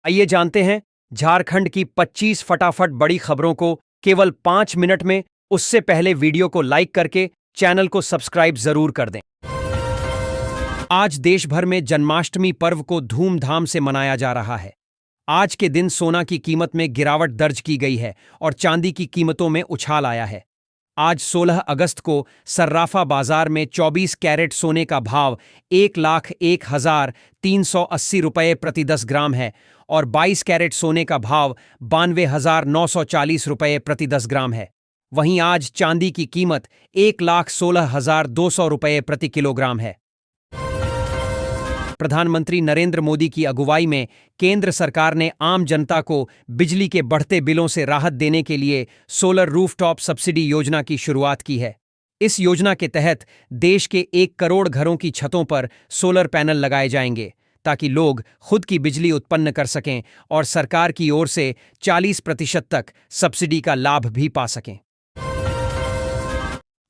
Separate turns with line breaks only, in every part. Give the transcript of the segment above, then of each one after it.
आइए जानते हैं झारखंड की 25 फटाफट बड़ी खबरों को केवल 5 मिनट में। उससे पहले वीडियो को लाइक करके चैनल को सब्सक्राइब जरूर कर दें। आज देश भर में जन्माष्टमी पर्व को धूमधाम से मनाया जा रहा है। आज के दिन सोना की कीमत में गिरावट दर्ज की गई है और चांदी की कीमतों में उछाल आया है। आज 16 अगस्त को सर्राफा बाजार में 24 कैरेट सोने का भाव 1,01,380 रुपये प्रति 10 ग्राम है और 22 कैरेट सोने का भाव 92,940 रुपये प्रति 10 ग्राम है। वहीं आज चांदी की कीमत 1,16,200 रुपये प्रति किलोग्राम है। प्रधानमंत्री नरेंद्र मोदी की अगुवाई में केंद्र सरकार ने आम जनता को बिजली के बढ़ते बिलों से राहत देने के लिए सोलर रूफटॉप सब्सिडी योजना की शुरुआत की है। इस योजना के तहत देश के 1 करोड़ घरों की छतों पर सोलर पैनल लगाए जाएंगे ताकि लोग खुद की बिजली उत्पन्न कर सकें और सरकार की ओर से 40% तक सब्सिडी का लाभ भी पा सकें।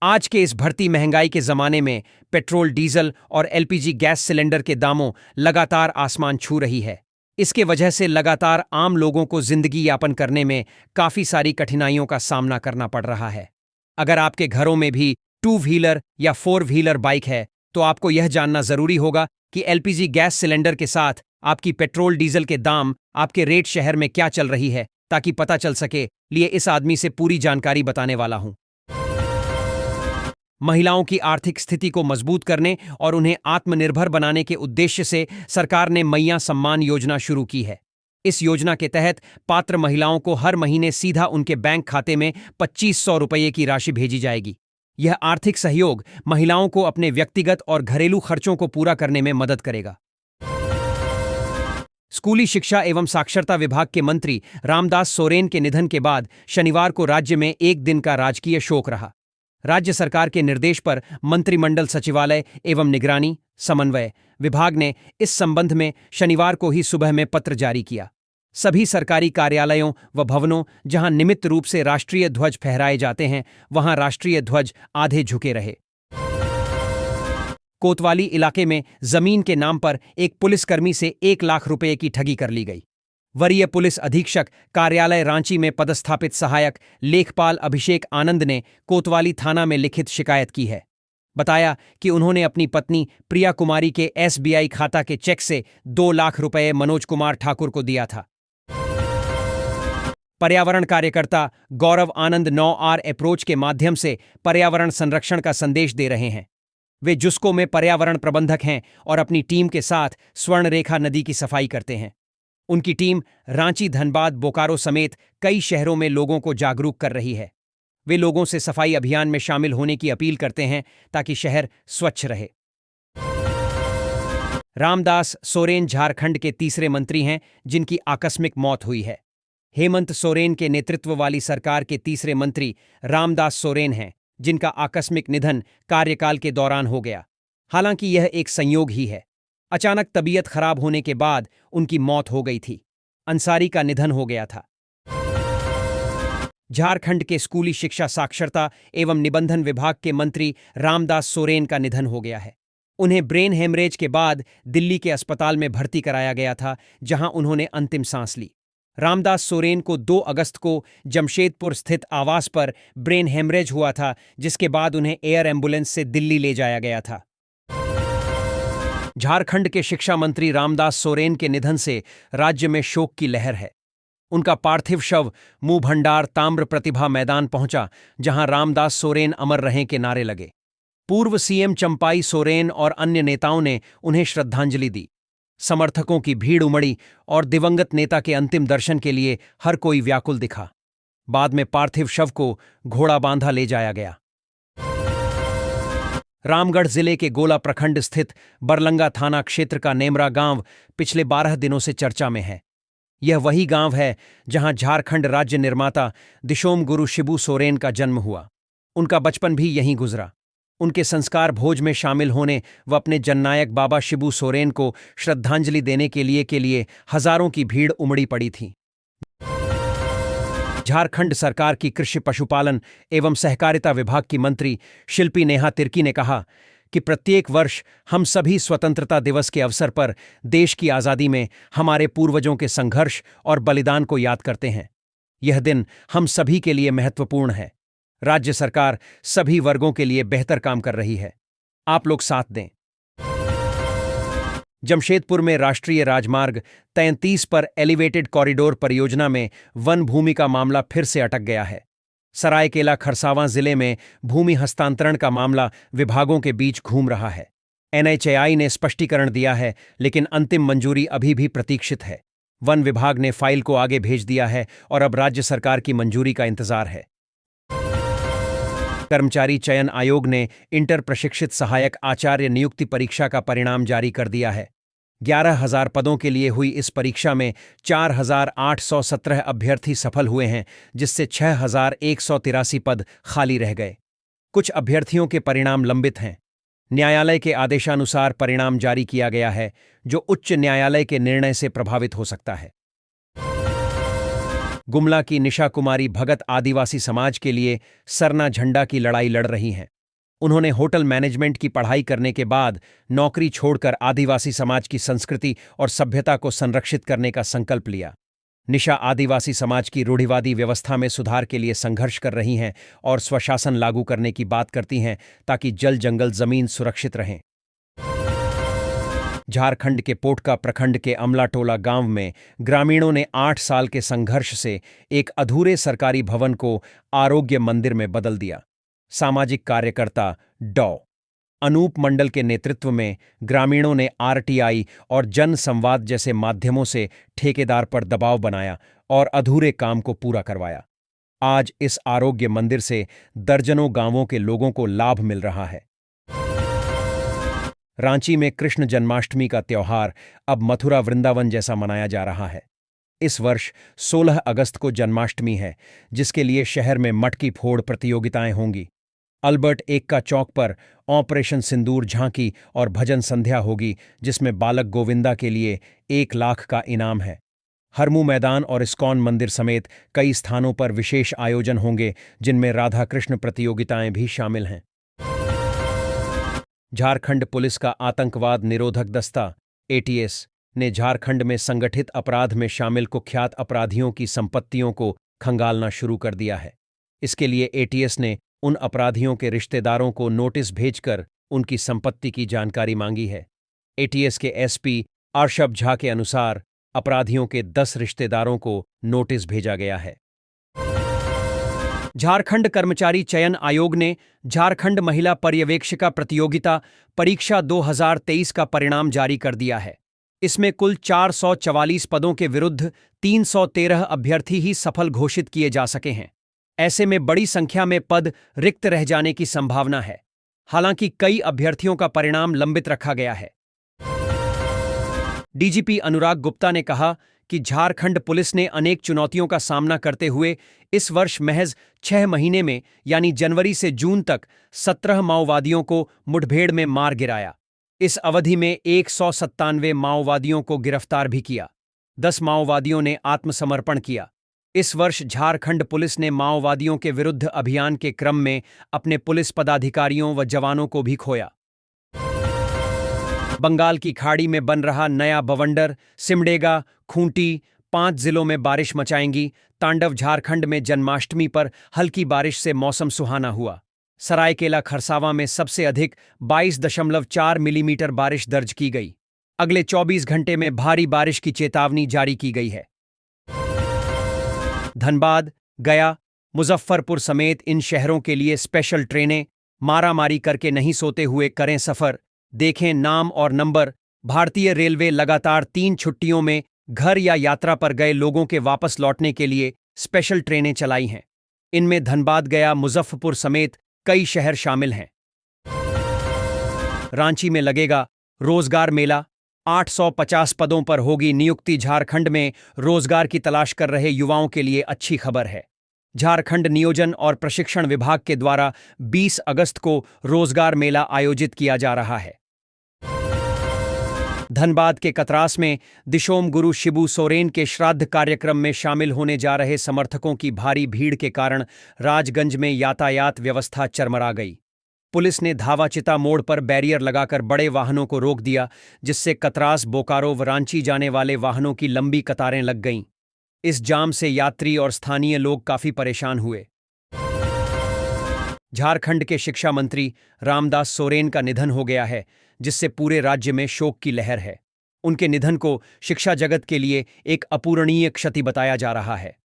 आज के इस बढ़ती महंगाई के जमाने में पेट्रोल, डीजल और एलपीजी गैस सिलेंडर के दामों लगातार आसमान छू रही है। इसके वजह से लगातार आम लोगों को जिंदगी यापन करने में काफी सारी कठिनाइयों का सामना करना पड़ रहा है। अगर आपके घरों में भी 2 व्हीलर या 4 व्हीलर बाइक है तो आपको यह जानना जरूरी होगा कि एलपीजी गैस सिलेंडर के साथ आपकी पेट्रोल डीजल के दाम आपके रेट शहर में क्या चल रही है, ताकि पता चल सके। लिए इस आदमी से पूरी जानकारी बताने वाला हूं। महिलाओं की आर्थिक स्थिति को मजबूत करने और उन्हें आत्मनिर्भर बनाने के उद्देश्य से सरकार ने मैया सम्मान योजना शुरू की है। इस योजना के तहत पात्र महिलाओं को हर महीने सीधा उनके बैंक खाते में 2500 रुपये की राशि भेजी जाएगी। यह आर्थिक सहयोग महिलाओं को अपने व्यक्तिगत और घरेलू खर्चों को पूरा करने में मदद करेगा। स्कूली शिक्षा एवं साक्षरता विभाग के मंत्री रामदास सोरेन के निधन के बाद शनिवार को राज्य में एक दिन का राजकीय शोक रहा। राज्य सरकार के निर्देश पर मंत्रिमंडल सचिवालय एवं निगरानी समन्वय विभाग ने इस संबंध में शनिवार को ही सुबह में पत्र जारी किया। सभी सरकारी कार्यालयों व भवनों जहां नियमित रूप से राष्ट्रीय ध्वज फहराए जाते हैं, वहां राष्ट्रीय ध्वज आधे झुके रहे। कोतवाली इलाके में जमीन के नाम पर एक पुलिसकर्मी से 1 लाख रुपए की ठगी कर ली गई। वरीय पुलिस अधीक्षक कार्यालय रांची में पदस्थापित सहायक लेखपाल अभिषेक आनंद ने कोतवाली थाना में लिखित शिकायत की है। बताया कि उन्होंने अपनी पत्नी प्रिया कुमारी के एसबीआई खाता के चेक से 2 लाख रुपए मनोज कुमार ठाकुर को दिया था। पर्यावरण कार्यकर्ता गौरव आनंद 9R अप्रोच के माध्यम से पर्यावरण संरक्षण का संदेश दे रहे हैं। वे जुस्को में पर्यावरण प्रबंधक हैं और अपनी टीम के साथ स्वर्णरेखा नदी की सफाई करते हैं। उनकी टीम रांची, धनबाद, बोकारो समेत कई शहरों में लोगों को जागरूक कर रही है। वे लोगों से सफाई अभियान में शामिल होने की अपील करते हैं ताकि शहर स्वच्छ रहे। रामदास सोरेन झारखंड के तीसरे मंत्री हैं जिनकी आकस्मिक मौत हुई है। हेमंत सोरेन के नेतृत्व वाली सरकार के तीसरे मंत्री रामदास सोरेन हैं जिनका आकस्मिक निधन कार्यकाल के दौरान हो गया। हालांकि यह एक संयोग ही है। अचानक तबीयत खराब होने के बाद उनकी मौत हो गई थी। अंसारी का निधन हो गया था। झारखंड के स्कूली शिक्षा, साक्षरता एवं निबंधन विभाग के मंत्री रामदास सोरेन का निधन हो गया है। उन्हें ब्रेन हेमरेज के बाद दिल्ली के अस्पताल में भर्ती कराया गया था, जहां उन्होंने अंतिम सांस ली। रामदास सोरेन को 2 अगस्त को जमशेदपुर स्थित आवास पर ब्रेन हेमरेज हुआ था, जिसके बाद उन्हें एयर एम्बुलेंस से दिल्ली ले जाया गया था। झारखंड के शिक्षा मंत्री रामदास सोरेन के निधन से राज्य में शोक की लहर है। उनका पार्थिव शव मुंह भंडार ताम्र प्रतिभा मैदान पहुंचा, जहां रामदास सोरेन अमर रहें के नारे लगे। पूर्व सीएम चंपाई सोरेन और अन्य नेताओं ने उन्हें श्रद्धांजलि दी। समर्थकों की भीड़ उमड़ी और दिवंगत नेता के अंतिम दर्शन के लिए हर कोई व्याकुल दिखा। बाद में पार्थिव शव को घोड़ा बांधा ले जाया गया। रामगढ़ जिले के गोला प्रखंड स्थित बरलंगा थाना क्षेत्र का नेमरा गांव पिछले 12 दिनों से चर्चा में है। यह वही गांव है जहां झारखंड राज्य निर्माता दिशोम गुरु शिबू सोरेन का जन्म हुआ। उनका बचपन भी यहीं गुजरा। उनके संस्कार भोज में शामिल होने व अपने जननायक बाबा शिबू सोरेन को श्रद्धांजलि देने के लिए हजारों की भीड़ उमड़ी पड़ी थी। झारखंड सरकार की कृषि, पशुपालन एवं सहकारिता विभाग की मंत्री शिल्पी नेहा तिर्की ने कहा कि प्रत्येक वर्ष हम सभी स्वतंत्रता दिवस के अवसर पर देश की आज़ादी में हमारे पूर्वजों के संघर्ष और बलिदान को याद करते हैं। यह दिन हम सभी के लिए महत्वपूर्ण है। राज्य सरकार सभी वर्गों के लिए बेहतर काम कर रही है। आप लोग साथ दें। जमशेदपुर में राष्ट्रीय राजमार्ग 33 पर एलिवेटेड कॉरिडोर परियोजना में वन भूमि का मामला फिर से अटक गया है। सरायकेला खरसावां जिले में भूमि हस्तांतरण का मामला विभागों के बीच घूम रहा है। एनएचएआई ने स्पष्टीकरण दिया है, लेकिन अंतिम मंजूरी अभी भी प्रतीक्षित है। वन विभाग ने फाइल को आगे भेज दिया है और अब राज्य सरकार की मंजूरी का इंतजार है। कर्मचारी चयन आयोग ने इंटर प्रशिक्षित सहायक आचार्य नियुक्ति परीक्षा का परिणाम जारी कर दिया है। 11,000 पदों के लिए हुई इस परीक्षा में 4,817 अभ्यर्थी सफल हुए हैं, जिससे 6,183 पद खाली रह गए। कुछ अभ्यर्थियों के परिणाम लंबित हैं। न्यायालय के आदेशानुसार परिणाम जारी किया गया है, जो उच्च न्यायालय के निर्णय से प्रभावित हो सकता है। गुमला की निशा कुमारी भगत आदिवासी समाज के लिए सरना झंडा की लड़ाई लड़ रही हैं। उन्होंने होटल मैनेजमेंट की पढ़ाई करने के बाद नौकरी छोड़कर आदिवासी समाज की संस्कृति और सभ्यता को संरक्षित करने का संकल्प लिया। निशा आदिवासी समाज की रूढ़िवादी व्यवस्था में सुधार के लिए संघर्ष कर रही हैं और स्वशासन लागू करने की बात करती हैं, ताकि जल जंगल जमीन सुरक्षित रहें। झारखंड के पोटका प्रखंड के अमलाटोला गांव में ग्रामीणों ने 8 साल के संघर्ष से एक अधूरे सरकारी भवन को आरोग्य मंदिर में बदल दिया। सामाजिक कार्यकर्ता डॉ. अनूप मंडल के नेतृत्व में ग्रामीणों ने आरटीआई और जन संवाद जैसे माध्यमों से ठेकेदार पर दबाव बनाया और अधूरे काम को पूरा करवाया। आज इस आरोग्य मंदिर से दर्जनों गांवों के लोगों को लाभ मिल रहा है। रांची में कृष्ण जन्माष्टमी का त्योहार अब मथुरा वृंदावन जैसा मनाया जा रहा है। इस वर्ष 16 अगस्त को जन्माष्टमी है, जिसके लिए शहर में मटकी फोड़ प्रतियोगिताएं होंगी। अल्बर्ट एक्का चौक पर ऑपरेशन सिंदूर झांकी और भजन संध्या होगी, जिसमें बालक गोविंदा के लिए 1 लाख का इनाम है। हरमू मैदान और इस्कॉन मंदिर समेत कई स्थानों पर विशेष आयोजन होंगे, जिनमें राधा कृष्ण प्रतियोगिताएं भी शामिल हैं। झारखंड पुलिस का आतंकवाद निरोधक दस्ता एटीएस ने झारखंड में संगठित अपराध में शामिल कुख्यात अपराधियों की संपत्तियों को खंगालना शुरू कर दिया है। इसके लिए एटीएस ने उन अपराधियों के रिश्तेदारों को नोटिस भेजकर उनकी संपत्ति की जानकारी मांगी है। एटीएस के एसपी अर्शब झा के अनुसार अपराधियों के 10 रिश्तेदारों को नोटिस भेजा गया है। झारखंड कर्मचारी चयन आयोग ने झारखंड महिला पर्यवेक्षिका प्रतियोगिता परीक्षा 2023 का परिणाम जारी कर दिया है। इसमें कुल 444 पदों के विरुद्ध 313 अभ्यर्थी ही सफल घोषित किए जा सके हैं। ऐसे में बड़ी संख्या में पद रिक्त रह जाने की संभावना है। हालांकि कई अभ्यर्थियों का परिणाम लंबित रखा गया है। डीजीपी अनुराग गुप्ता ने कहा कि झारखंड पुलिस ने अनेक चुनौतियों का सामना करते हुए इस वर्ष महज 6 महीने में यानी जनवरी से जून तक 17 माओवादियों को मुठभेड़ में मार गिराया। इस अवधि में 197 माओवादियों को गिरफ्तार भी किया। 10 माओवादियों ने आत्मसमर्पण किया। इस वर्ष झारखंड पुलिस ने माओवादियों के विरुद्ध अभियान के क्रम में अपने पुलिस पदाधिकारियों व जवानों को भी खोया। बंगाल की खाड़ी में बन रहा नया बवंडर सिमडेगा, खूंटी 5 जिलों में बारिश मचाएंगी तांडव। झारखंड में जन्माष्टमी पर हल्की बारिश से मौसम सुहाना हुआ। सरायकेला खरसावां में सबसे अधिक 22.4 मिलीमीटर बारिश दर्ज की गई। अगले 24 घंटे में भारी बारिश की चेतावनी जारी की गई है। धनबाद, गया, मुजफ्फरपुर समेत इन शहरों के लिए स्पेशल ट्रेनें। मारामारी करके नहीं सोते हुए करें सफर। देखें नाम और नंबर। भारतीय रेलवे लगातार 3 छुट्टियों में घर या यात्रा पर गए लोगों के वापस लौटने के लिए स्पेशल ट्रेनें चलाई हैं। इनमें धनबाद, गया, मुजफ्फरपुर समेत कई शहर शामिल हैं। रांची में लगेगा रोजगार मेला। 850 पदों पर होगी नियुक्ति। झारखंड में रोजगार की तलाश कर रहे युवाओं के लिए अच्छी खबर है। झारखंड नियोजन और प्रशिक्षण विभाग के द्वारा 20 अगस्त को रोजगार मेला आयोजित किया जा रहा है। धनबाद के कतरास में दिशोम गुरु शिबू सोरेन के श्राद्ध कार्यक्रम में शामिल होने जा रहे समर्थकों की भारी भीड़ के कारण राजगंज में यातायात व्यवस्था चरमरा गई। पुलिस ने धावाचिता मोड़ पर बैरियर लगाकर बड़े वाहनों को रोक दिया, जिससे कतरास, बोकारो व रांची जाने वाले वाहनों की लंबी कतारें लग गईं। इस जाम से यात्री और स्थानीय लोग काफी परेशान हुए। झारखंड के शिक्षा मंत्री रामदास सोरेन का निधन हो गया है, जिससे पूरे राज्य में शोक की लहर है। उनके निधन को शिक्षा जगत के लिए एक अपूरणीय क्षति बताया जा रहा है।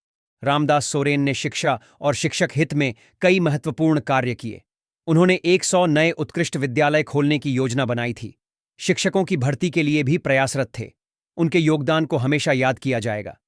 रामदास सोरेन ने शिक्षा और शिक्षक हित में कई महत्वपूर्ण कार्य किए। उन्होंने 100 नए उत्कृष्ट विद्यालय खोलने की योजना बनाई थी। शिक्षकों की भर्ती के लिए भी प्रयासरत थे। उनके योगदान को हमेशा याद किया जाएगा।